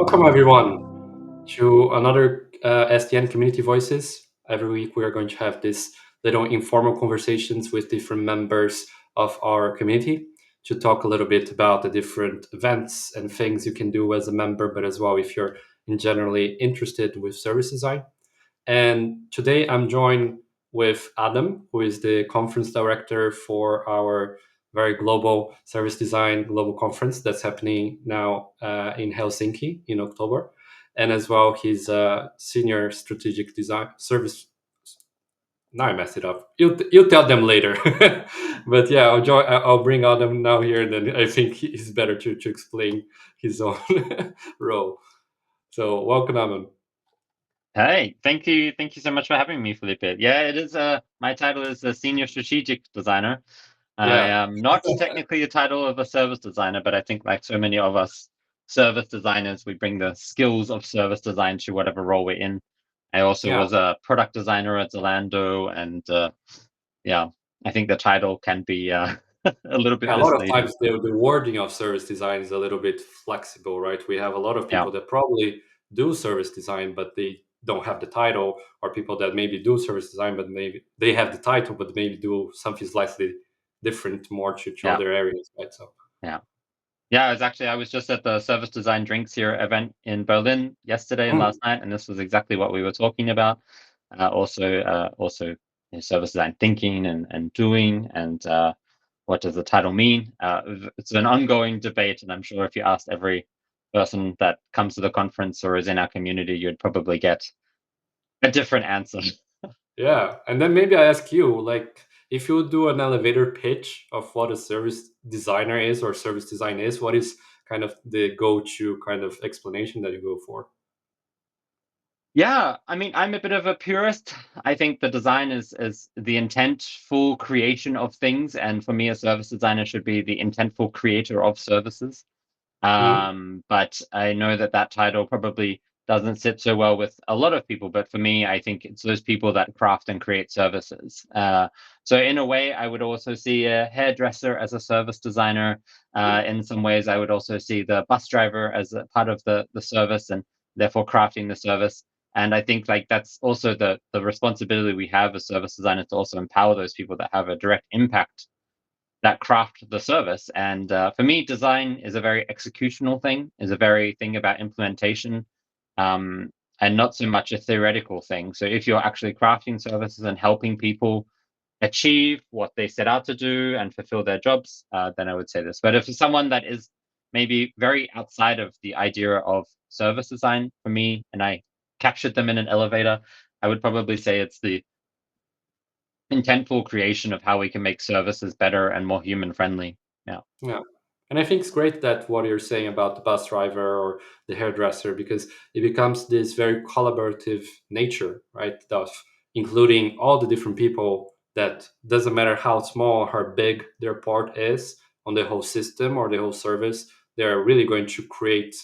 Welcome, everyone, to another SDN Community Voices. Every week, we are going to have this little informal conversations with different members of our community to talk a little bit about the different events and things you can do as a member, but as well if you're in generally interested with service design. And today, I'm joined with Adam, who is the conference director for our very global service design global conference that's happening now in Helsinki in October. And as well, he's a senior strategic design service. Now I messed it up. You'll tell them later. But yeah, I'll bring Adam now here, and then I think it's better to explain his own role. So welcome, Adam. Hey, thank you so much for having me, Felipe. Yeah, it is. My title is a senior strategic designer. I Yeah. am not technically the title of a service designer, but I think like so many of us service designers, we bring the skills of service design to whatever role we're in. I also Yeah. was a product designer at Zalando, and yeah, I think the title can be a little bit Yeah, a lot of misleading. times the wording of service design is a little bit flexible, right? We have a lot of Yeah, people that probably do service design, but they don't have the title, or people that maybe do service design, but maybe they have the title, but maybe do something slightly different more to yeah, other areas, right? So, yeah. Yeah, I was just at the Service Design Drinks Here event in Berlin yesterday and mm, last night, and this was exactly what we were talking about. Also, service design thinking and doing, and what does the title mean? It's an ongoing debate, and I'm sure if you asked every person that comes to the conference or is in our community, you'd probably get a different answer. yeah. And then maybe I ask you, like, if you do an elevator pitch of what a service designer is or service design is, what is kind of the go-to kind of explanation that you go for? Yeah, I mean, I'm a bit of a purist. I think the design is the intentful creation of things, and for me, a service designer should be the intentful creator of services. Mm, But I know that that title probably doesn't sit so well with a lot of people. But for me, I think it's those people that craft and create services. So in a way, I would also see a hairdresser as a service designer. In some ways, I would also see the bus driver as a part of the service and therefore crafting the service. And I think like that's also the responsibility we have as service designers to also empower those people that have a direct impact that craft the service. And for me, design is a very executional thing, is a very thing about implementation, um, and not so much a theoretical thing. So if you're actually crafting services and helping people achieve what they set out to do and fulfill their jobs, then I would say this. But if it's someone that is maybe very outside of the idea of service design for me, and I captured them in an elevator, I would probably say it's the intentful creation of how we can make services better and more human friendly. Yeah. yeah. And I think it's great that what you're saying about the bus driver or the hairdresser, because it becomes this very collaborative nature, right? Of including all the different people that doesn't matter how small or how big their part is on the whole system or the whole service, they're really going to create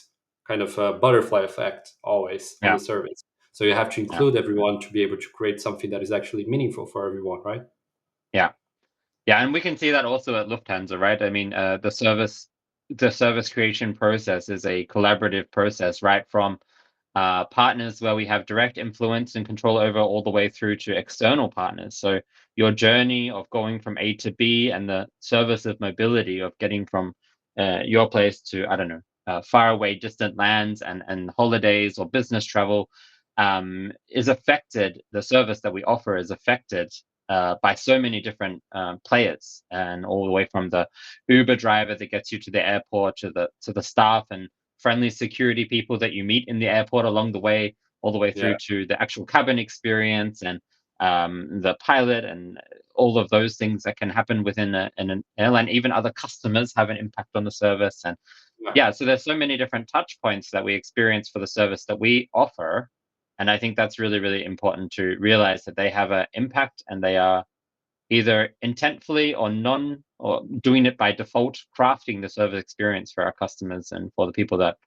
kind of a butterfly effect always on Yeah. the service. So you have to Yeah. include everyone to be able to create something that is actually meaningful for everyone, right? Yeah. Yeah. And we can see that also at Lufthansa, right? I mean, the service creation process is a collaborative process, right? From partners where we have direct influence and control over all the way through to external partners. So your journey of going from A to B and the service of mobility of getting from your place to, I don't know, far away distant lands and holidays or business travel is affected. The service that we offer is affected by so many different players, and all the way from the Uber driver that gets you to the airport to the staff and friendly security people that you meet in the airport along the way, all the way Yeah. through to the actual cabin experience and the pilot and all of those things that can happen within in an airline. Even other customers have an impact on the service. And Yeah. yeah, so there's so many different touch points that we experience for the service that we offer. And I think that's really, really important to realize that they have an impact and they are either intentfully or non or doing it by default, crafting the service experience for our customers and for the people that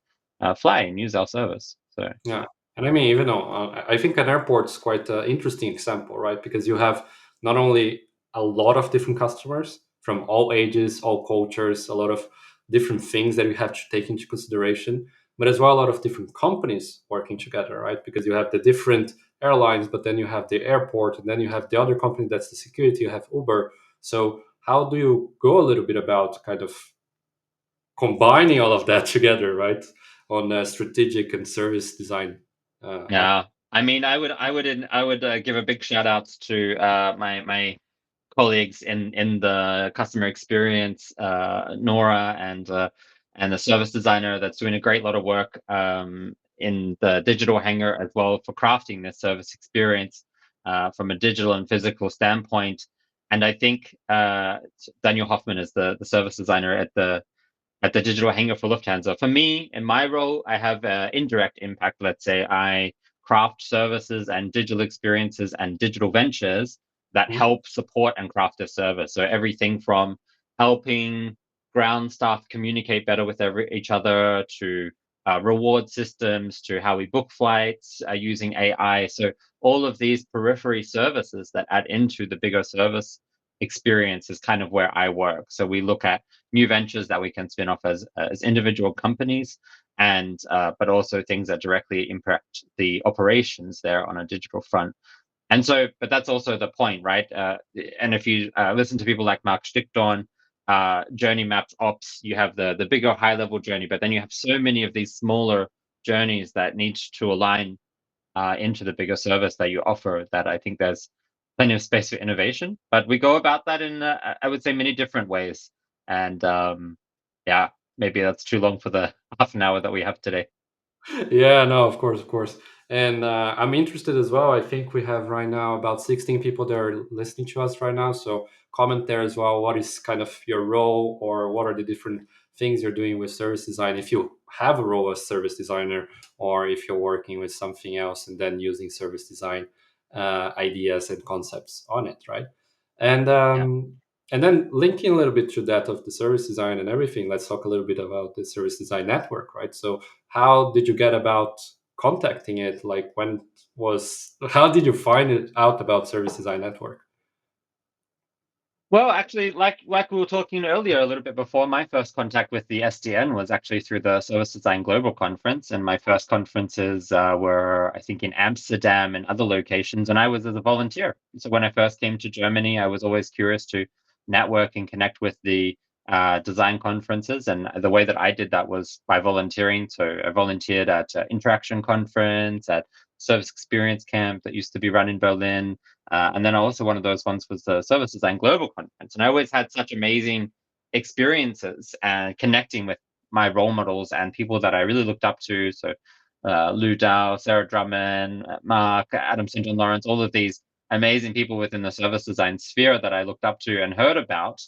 fly and use our service. So Yeah, and I mean, even though I think an airport's quite an interesting example, right? Because you have not only a lot of different customers from all ages, all cultures, a lot of different things that you have to take into consideration, but as well a lot of different companies working together, right? Because you have the different airlines, but then you have the airport, and then you have the other company that's the security, you have Uber. So how do you go a little bit about kind of combining all of that together, right, on strategic and service design? Yeah, I mean, I would give a big shout out to my colleagues in the customer experience, Nora, and the service designer that's doing a great lot of work in the digital hangar as well for crafting this service experience from a digital and physical standpoint. And I think Daniel Hoffman is the service designer at the digital hangar for Lufthansa. For me, in my role, I have an indirect impact. Let's say I craft services and digital experiences and digital ventures that Mhm. help support and craft a service. So everything from helping ground staff communicate better with each other to reward systems to how we book flights using AI. So all of these periphery services that add into the bigger service experience is kind of where I work. So we look at new ventures that we can spin off as individual companies, and but also things that directly impact the operations there on a digital front. And so, but that's also the point, right? And if you listen to people like Mark Stickdorn, journey maps ops, you have the bigger high level journey, but then you have so many of these smaller journeys that need to align into the bigger service that you offer, that I think there's plenty of space for innovation. But we go about that in, I would say, many different ways. And yeah, maybe that's too long for the half an hour that we have today. Yeah, no, of course, of course. And I'm interested as well. I think we have right now about 16 people that are listening to us right now. So comment there as well. What is kind of your role, or what are the different things you're doing with service design? If you have a role as service designer, or if you're working with something else and then using service design ideas and concepts on it, right? And Yeah. and then linking a little bit to that of the service design and everything, let's talk a little bit about the service design network, right? So how did you get about contacting it? Like, when was how did you find it out about service design network? Well, actually, like we were talking earlier a little bit before, my first contact with the SDN was actually through the Service Design Global Conference, and my first conferences were, I think, in Amsterdam and other locations, and I was as a volunteer. So when I first came to Germany, I was always curious to network and connect with the design conferences, and the way that I did that was by volunteering. So I volunteered at Interaction Conference, at Service Experience Camp that used to be run in Berlin, and then also one of those ones was the Service Design Global Conference. And I always had such amazing experiences and connecting with my role models and people that I really looked up to. So Lou Dow, Sarah Drummond, Mark, Adam St. John Lawrence, all of these amazing people within the service design sphere that I looked up to and heard about,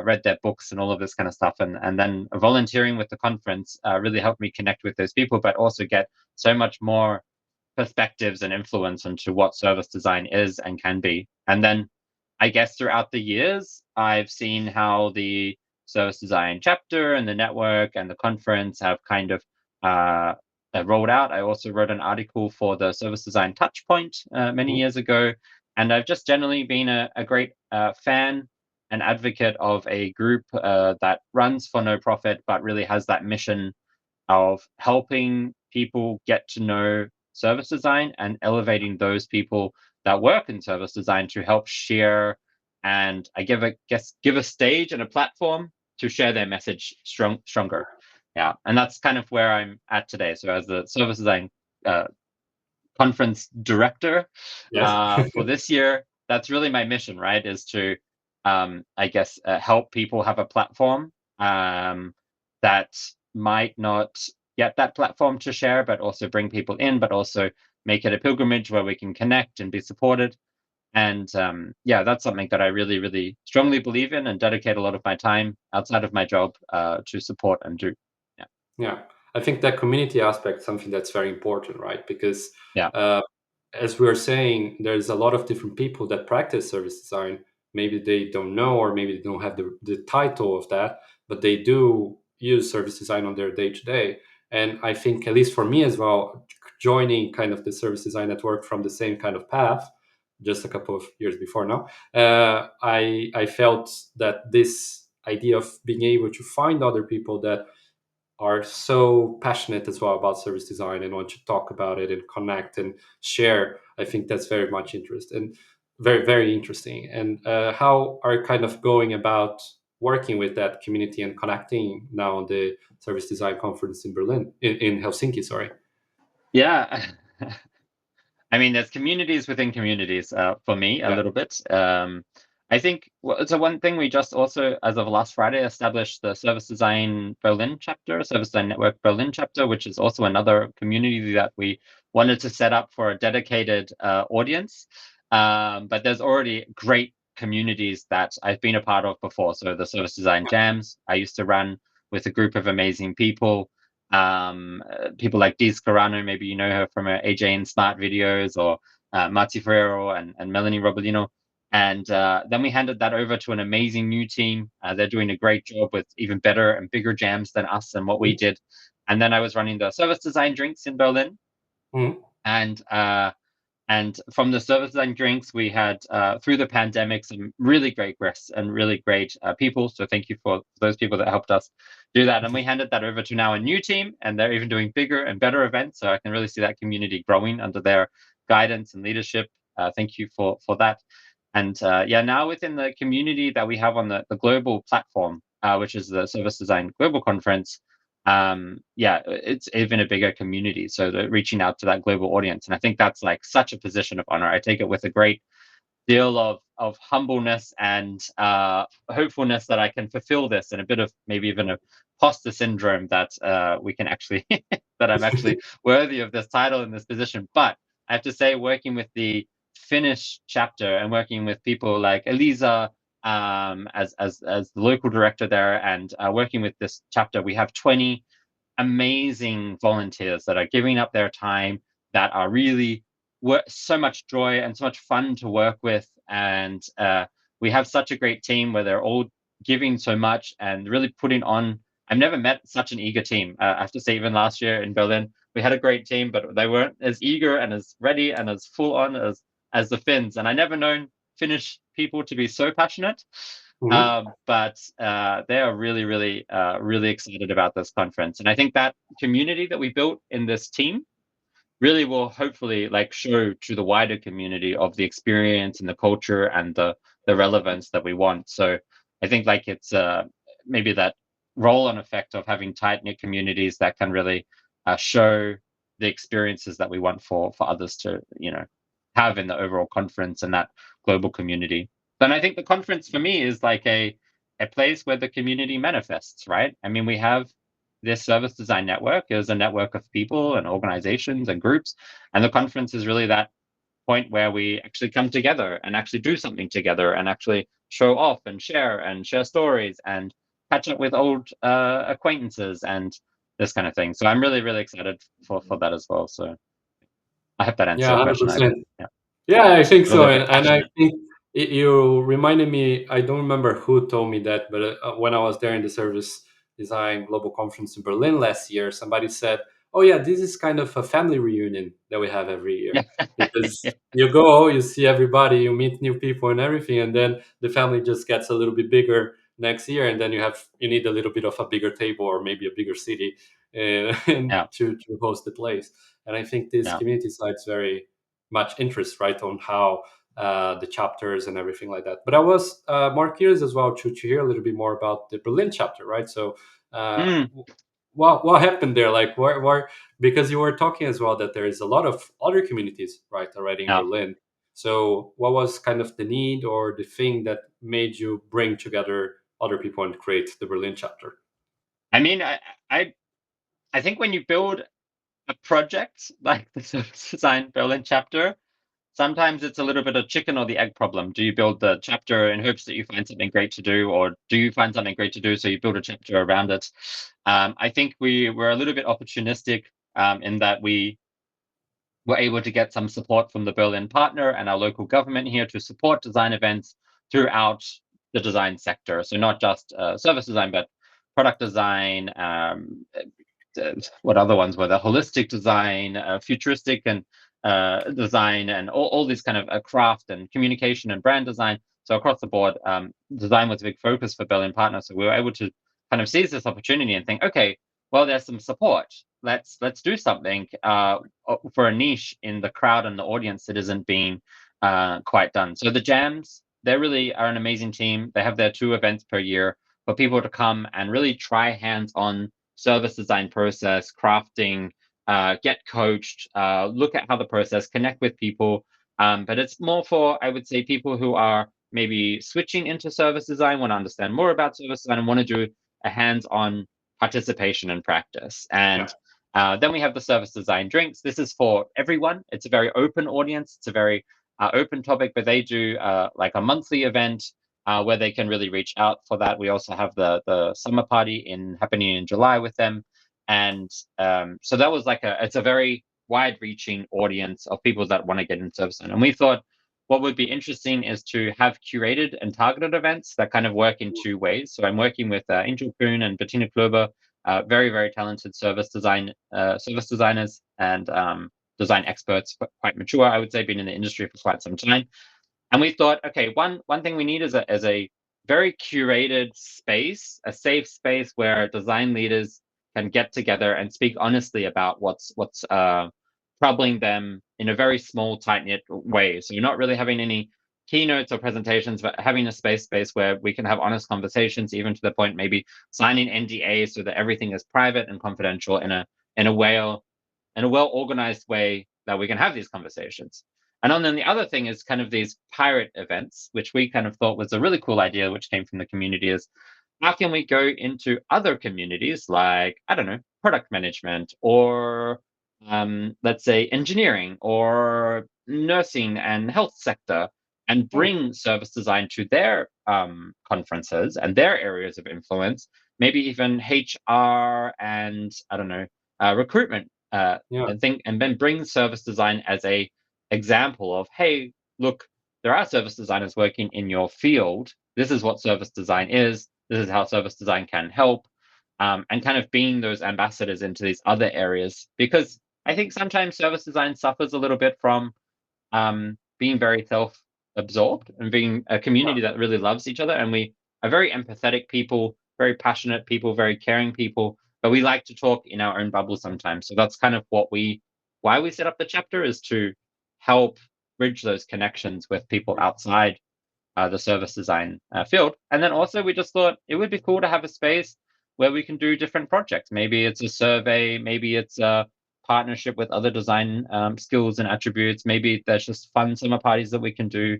read their books and all of this kind of stuff. And then volunteering with the conference really helped me connect with those people, but also get so much more perspectives and influence into what service design is and can be. And then I guess throughout the years, I've seen how the service design chapter and the network and the conference have kind of uh, rolled out. I also wrote an article for the service design touchpoint many Mhm. years ago. And I've just generally been a great fan and advocate of a group that runs for no profit, but really has that mission of helping people get to know service design and elevating those people that work in service design to help share, and I give a stage and a platform to share their message stronger. Yeah, and that's kind of where I'm at today. So as the service design uh, conference director Yes. for this year, that's really my mission, right? Is to I guess help people have a platform that might not get that platform to share, but also bring people in, but also make it a pilgrimage where we can connect and be supported. And yeah, that's something that I really, really strongly believe in and dedicate a lot of my time outside of my job to support and do. Yeah. Yeah, I think that community aspect is something that's very important, right? Because Yeah. uh, as we were saying, there's a lot of different people that practice service design. Maybe they don't know, or maybe they don't have the title of that, but they do use service design on their day to day. And I think, at least for me as well, joining kind of the service design network from the same kind of path, just a couple of years before now, I felt that this idea of being able to find other people that are so passionate as well about service design and want to talk about it and connect and share. I think that's very much interest and very, very interesting. And how are you kind of going about working with that community and connecting now on the service design conference in Berlin, in Helsinki, sorry. Yeah. I mean, there's communities within communities for me a Yeah. little bit. I think so. One thing we just also, as of last Friday, established the Service Design Berlin Chapter, Service Design Network Berlin Chapter, which is also another community that we wanted to set up for a dedicated audience. But there's already great communities that I've been a part of before. So the Service Design Jams I used to run with a group of amazing people. People like Diz Carano, maybe you know her from her AJ and Smart videos, or Mati Ferrero and Melanie Robolino. And then we handed that over to an amazing new team. They're doing a great job with even better and bigger jams than us and what we did. And then I was running the service design drinks in Berlin. Mhm. And from the service design drinks, we had, through the pandemic, some really great guests and really great people. So thank you for those people that helped us do that. And we handed that over to now a new team, and they're even doing bigger and better events. So I can really see that community growing under their guidance and leadership. Thank you for that. And yeah, now within the community that we have on the global platform, which is the Service Design Global Conference, yeah, it's even a bigger community. So they're reaching out to that global audience. And I think that's like such a position of honor. I take it with a great deal of humbleness and hopefulness that I can fulfill this, and a bit of maybe even a imposter syndrome that we can actually that I'm actually worthy of this title and this position. But I have to say, working with the Finnish chapter and working with people like Elisa as the local director there, and working with this chapter, we have 20 amazing volunteers that are giving up their time, that are really so much joy and so much fun to work with. And we have such a great team where they're all giving so much and really putting on. I've never met such an eager team. I have to say, even last year in Berlin, we had a great team, but they weren't as eager and as ready and as full on as the Finns. And I never known Finnish people to be so passionate. Mhm. But they are really, really, really excited about this conference. And I think that community that we built in this team really will hopefully like show to the wider community of the experience and the culture and the relevance that we want. So I think like it's maybe that roll on effect of having tight knit communities that can really show the experiences that we want for others to have in the overall conference and that global community. Then I think the conference for me is like a place where the community manifests, right? I mean, we have this service design network is a network of people and organizations and groups, and the conference is really that point where we actually come together and actually do something together and actually show off and share stories and catch up with old acquaintances and this kind of thing. So I'm really, really excited for that as well. So I hope that answers Yeah, your question, Ivan. 100%. Yeah, Yeah, I think a little so, bit and I passionate. think you reminded me. I don't remember who told me that, but when I was there in the Service Design Global Conference in Berlin last year, somebody said, "Oh yeah, this is kind of a family reunion that we have every year Yeah, because you go, you see everybody, you meet new people and everything, and then the family just gets a little bit bigger next year, and then you need a little bit of a bigger table or maybe a bigger city and yeah, to host the place." And I think this yeah. community side is very much interest, right, on how the chapters and everything like that. But I was more curious as well to hear a little bit more about the Berlin chapter, right? So, uh, Mm, what happened there? Like, where because you were talking as well that there is a lot of other communities, right, already in yeah. Berlin. So, what was kind of the need or the thing that made you bring together other people and create the Berlin chapter? I mean, I I think when you build a project like the Service Design Berlin chapter, sometimes it's a little bit of chicken or the egg problem. Do you build the chapter in hopes that you find something great to do, or do you find something great to do so you build a chapter around it? I think we were a little bit opportunistic in that we were able to get some support from the Berlin partner and our local government here to support design events throughout the design sector. So not just service design, but product design, what other ones were there? Holistic design, futuristic and design, and all these kind of craft and communication and brand design. So across the board, design was a big focus for Berlin Partner. So we were able to kind of seize this opportunity and think, okay, well, there's some support. Let's do something for a niche in the crowd and the audience that isn't being quite done. So the jams, they really are an amazing team. They have their 2 events per year for people to come and really try hands-on service design process, crafting, get coached, look at how the process, connect with people. But it's more for, I would say, people who are maybe switching into service design, want to understand more about service design, and want to do a hands-on participation and practice. Yeah. And then we have the service design drinks. This is for everyone. It's a very open audience. It's a very open topic, but they do like a monthly event where they can really reach out for that. We also have the summer party happening in July with them. And so that was it's a very wide-reaching audience of people that want to get into service design. And we thought what would be interesting is to have curated and targeted events that kind of work in 2 ways. So I'm working with Angel Kuhn and Bettina Klober, very, very talented service designers and design experts, quite mature, I would say, been in the industry for quite some time. And we thought, okay, one thing we need is a very curated space, a safe space where design leaders can get together and speak honestly about what's troubling them in a very small, tight-knit way. So you're not really having any keynotes or presentations, but having a space where we can have honest conversations, even to the point maybe signing NDAs so that everything is private and confidential in a well-organized way that we can have these conversations. And then the other thing is kind of these pirate events, which we kind of thought was a really cool idea, which came from the community, is how can we go into other communities like, I don't know, product management or let's say engineering or nursing and health sector, and bring service design to their conferences and their areas of influence, maybe even HR and, I don't know, recruitment Yeah. and then bring service design as a example of, hey, look, there are service designers working in your field. This is what service design is. This is how service design can help, and kind of being those ambassadors into these other areas. Because I think sometimes service design suffers a little bit from being very self-absorbed and being a community that really loves each other. And we are very empathetic people, very passionate people, very caring people, but we like to talk in our own bubble sometimes. So that's kind of why we set up the chapter, is to help bridge those connections with people outside the service design field. And then also we just thought it would be cool to have a space where we can do different projects. Maybe it's a survey, maybe it's a partnership with other design skills and attributes. Maybe there's just fun summer parties that we can do.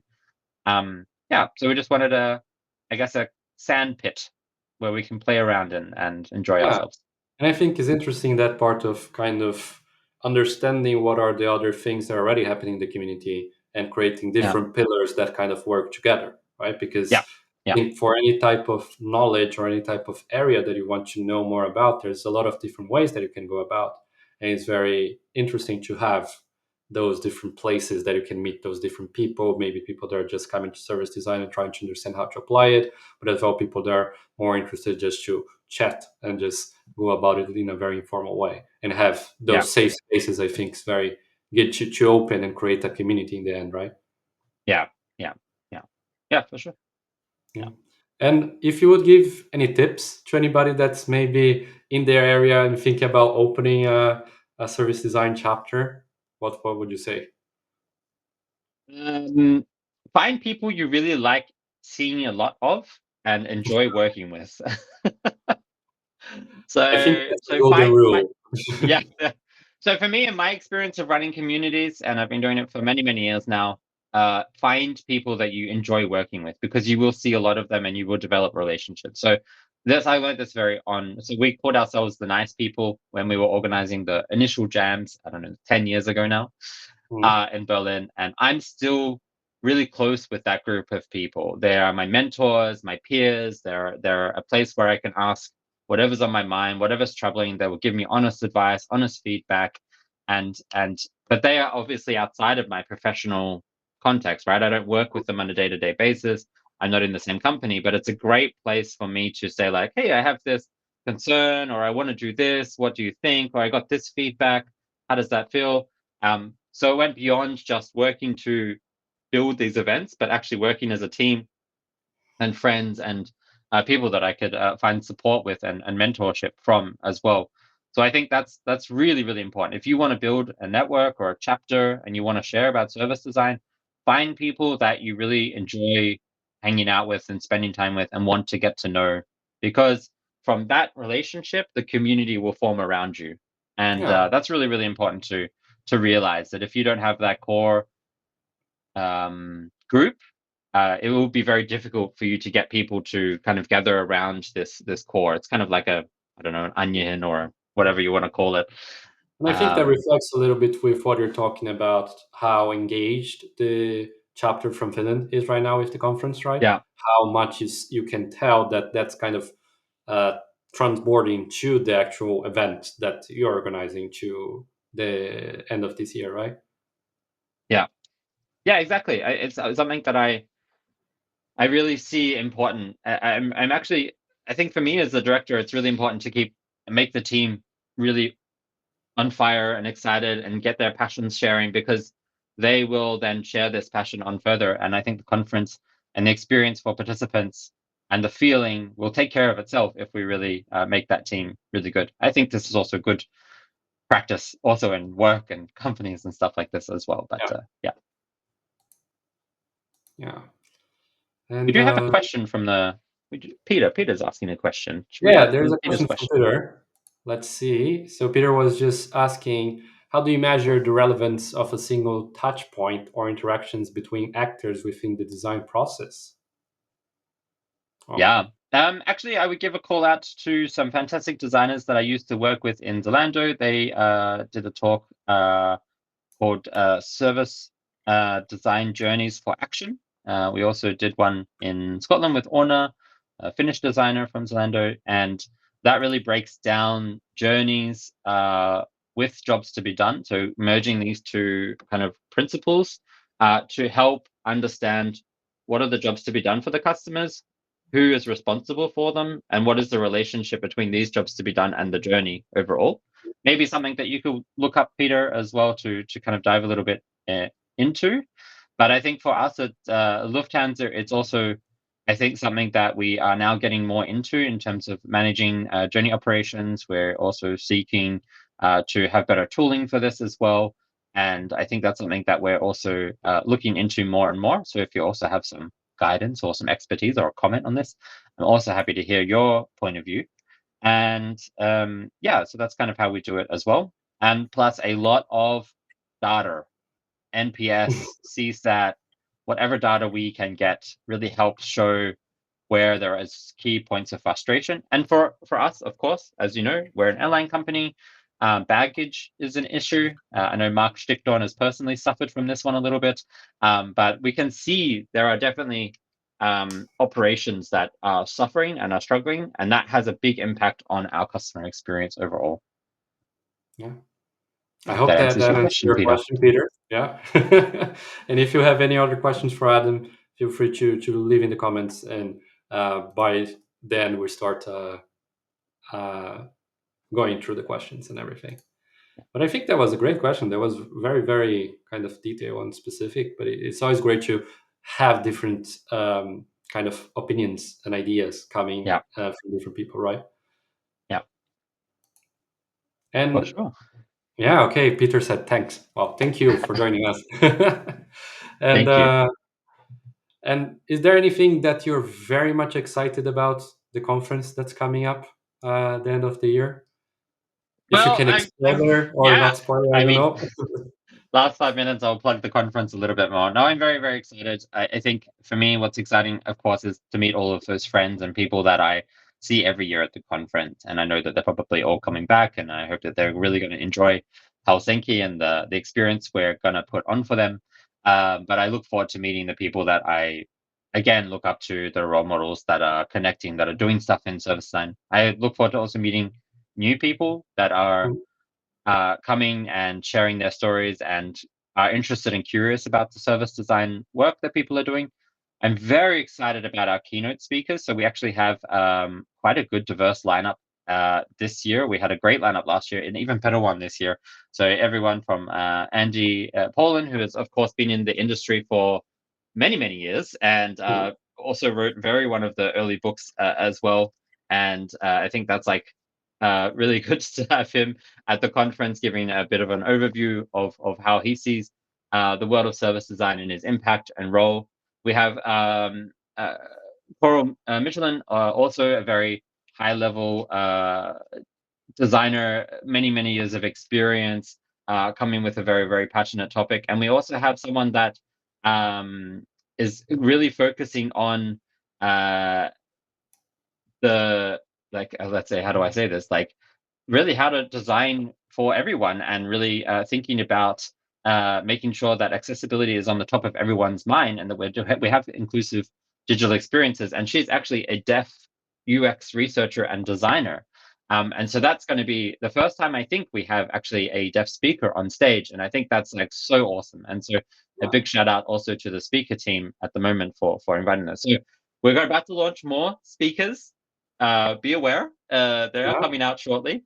Yeah, so we just wanted I guess, a sand pit where we can play around and enjoy Yeah. ourselves. And I think it's interesting that part of kind of understanding what are the other things that are already happening in the community and creating Yeah, different pillars that kind of work together, right? Because yeah, I yeah, think for any type of knowledge or any type of area that you want to know more about, there's a lot of different ways that you can go about. And it's very interesting to have those different places that you can meet those different people, maybe people that are just coming to service design and trying to understand how to apply it, but as well people that are more interested just to chat and just go about it in a very informal way and have yeah, those safe spaces. I think is very good to open and create a community in the end, right? yeah, yeah, yeah, yeah, for sure. Yeah. Yeah. And if you would give any tips to anybody that's maybe in their area and thinking about opening a service design chapter, what would you say? Um, find people you really like seeing a lot of and enjoy working with. I think So that's the so golden find rule. yeah. So for me, in my experience of running communities, and I've been doing it for many, many years now, find people that you enjoy working with, because you will see a lot of them and you will develop relationships. So this, I learned this very on. So we called ourselves the nice people when we were organizing the initial jams, I don't know, 10 years ago now, Mm. in Berlin. And I'm still really close with that group of people. They are my mentors, my peers. They're a place where I can ask whatever's on my mind, whatever's troubling. They will give me honest advice, honest feedback, and but they are obviously outside of my professional context, right? I don't work with them on a day-to-day basis. I'm not in the same company, but it's a great place for me to say, like, hey, I have this concern, or I want to do this. What do you think? Or I got this feedback. How does that feel? So it went beyond just working to build these events, but actually working as a team and friends and people that I could find support with and mentorship from as well. So I think that's really, really important. If you want to build a network or a chapter and you want to share about service design, find people that you really enjoy hanging out with and spending time with and want to get to know, because from that relationship, the community will form around you. And Yeah. that's really, really important to realize that if you don't have that core group, it will be very difficult for you to get people to kind of gather around this core. It's kind of like a, I don't know, an onion or whatever you want to call it. And I think that Um, reflects a little bit with what you're talking about, how engaged the chapter from Finland is right now with the conference, right? yeah, How much is you can tell that that's kind of uh, transboarding to the actual event that you're organizing to the end of this year, right? yeah, yeah, exactly. It's something that I really see important. I'm actually, I think for me as the director, it's really important to make the team really on fire and excited and get their passions sharing, because they will then share this passion on further. And I think the conference and the experience for participants and the feeling will take care of itself if we really make that team really good. I think this is also good practice also in work and companies and stuff like this as well. But Yeah, yeah, yeah, we and do have a question from Peter. Peter's asking a question. Should we yeah, there's answer a Peter's question from question? Peter. Let's see. So Peter was just asking, how do you measure the relevance of a single touch point or interactions between actors within the design process? Oh, Yeah. Actually, I would give a call out to some fantastic designers that I used to work with in Zalando. They did a talk called Service Design Journeys for Action. We also did one in Scotland with Orna, a Finnish designer from Zalando, and that really breaks down journeys with jobs to be done. So merging these two kind of principles to help understand what are the jobs to be done for the customers, who is responsible for them, and what is the relationship between these jobs to be done and the journey overall. Maybe something that you could look up, Peter, as well, to kind of dive a little bit into. But I think for us at Lufthansa, it's also, I think, something that we are now getting more into in terms of managing journey operations. We're also seeking to have better tooling for this as well. And I think that's something that we're also looking into more and more. So if you also have some guidance or some expertise or a comment on this, I'm also happy to hear your point of view. And yeah, so that's kind of how we do it as well. And plus a lot of data, NPS, CSAT, whatever data we can get really helps show where there is key points of frustration. And for us, of course, as you know, we're an airline company. Baggage is an issue. I know Mark Stickdorn has personally suffered from this one a little bit, but we can see there are definitely operations that are suffering and are struggling, and that has a big impact on our customer experience overall. yeah. I I hope hope that that answers that your answers question, your Peter. question, Peter. Yeah. And if you have any other questions for Adam, feel free to leave in the comments, and by then we start uh, going through the questions and everything. But I think that was a great question. That was very, very kind of detailed and specific. But it's always great to have different kind of opinions and ideas coming Yeah, from different people, right? yeah, for And sure. yeah, okay. Peter said thanks. Well, thank you for joining us. and Thank you. uh, and is there anything that you're very much excited about the conference that's coming up at the end of the year? If you Well, can I'm explain or yeah. not spoil, I I don't mean, know. last 5 minutes, I'll plug the conference a little bit more. No, I'm very, very excited. I think for me, what's exciting, of course, is to meet all of those friends and people that I see every year at the conference. And I know that they're probably all coming back, and I hope that they're really going to enjoy Helsinki and the experience we're going to put on for them. But I look forward to meeting the people that I, again, look up to, the role models that are connecting, that are doing stuff in service design. I look forward to also meeting new people that are coming and sharing their stories and are interested and curious about the service design work that people are doing. I'm very excited about our keynote speakers. So we actually have quite a good diverse lineup this year. We had a great lineup last year and even better one this year. So everyone from Andy Poland, who has of course been in the industry for many, many years and also wrote one of the early books as well. And I think that's like really good to have him at the conference, giving a bit of an overview of how he sees the world of service design and his impact and role. We have Coral Michelin, also a very high level designer, many years of experience, coming with a very passionate topic. And we also have someone that is really focusing on the let's say, how do I say this, like really how to design for everyone, and really thinking about making sure that accessibility is on the top of everyone's mind, and that we have inclusive digital experiences. And she's actually a deaf UX researcher and designer. And so that's going to be the first time I think we have actually a deaf speaker on stage. And I think that's like so awesome. And so a big shout out also to the speaker team at the moment for inviting us. So we're about to launch more speakers. Be aware, they are Yeah, coming out shortly.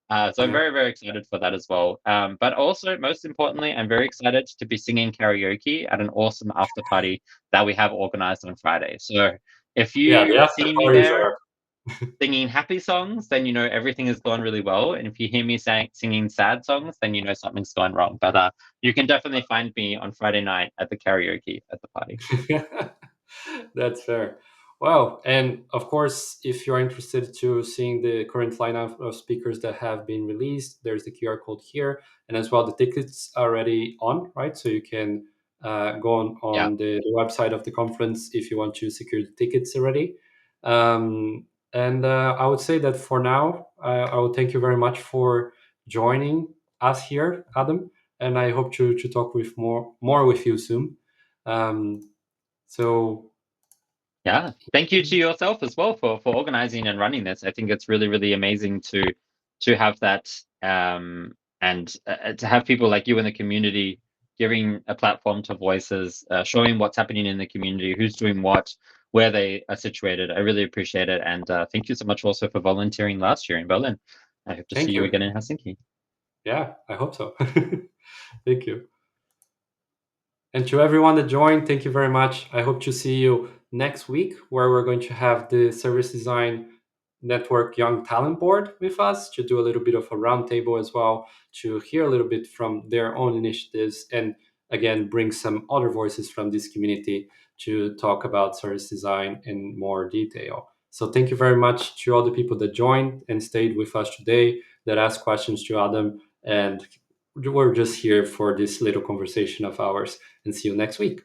So I'm yeah. very excited for that as well. But also, most importantly, I'm very excited to be singing karaoke at an awesome after party that we have organized on Friday. So if Yeah, the you after see me parties there are. singing happy songs, then you know everything has gone really well. And if you hear me singing sad songs, then you know something's gone wrong. But you can definitely find me on Friday night at the karaoke at the party. That's fair. Wow. And of course, if you're interested to seeing the current lineup of speakers that have been released, there's the QR code here. And as well, the tickets are already on, right? So you can go Yeah. on the website of the conference if you want to secure the tickets already. Um, and I would say that for now, I will thank you very much for joining us here, Adam. And I hope to talk with more with you soon. Um, so Yeah, thank you to yourself as well for organizing and running this. I think it's really amazing to have that, and to have people like you in the community giving a platform to voices, showing what's happening in the community, who's doing what, where they are situated. I really appreciate it, and thank you so much also for volunteering last year in Berlin. I hope to see thank you you. again in Helsinki. Yeah, I hope so. Thank you. And to everyone that joined, thank you very much. I hope to see you next week, where we're going to have the Service Design Network Young Talent Board with us to do a little bit of a roundtable as well, to hear a little bit from their own initiatives, and again, bring some other voices from this community to talk about service design in more detail. So thank you very much to all the people that joined and stayed with us today, that asked questions to Adam, and we're just here for this little conversation of ours, and see you next week.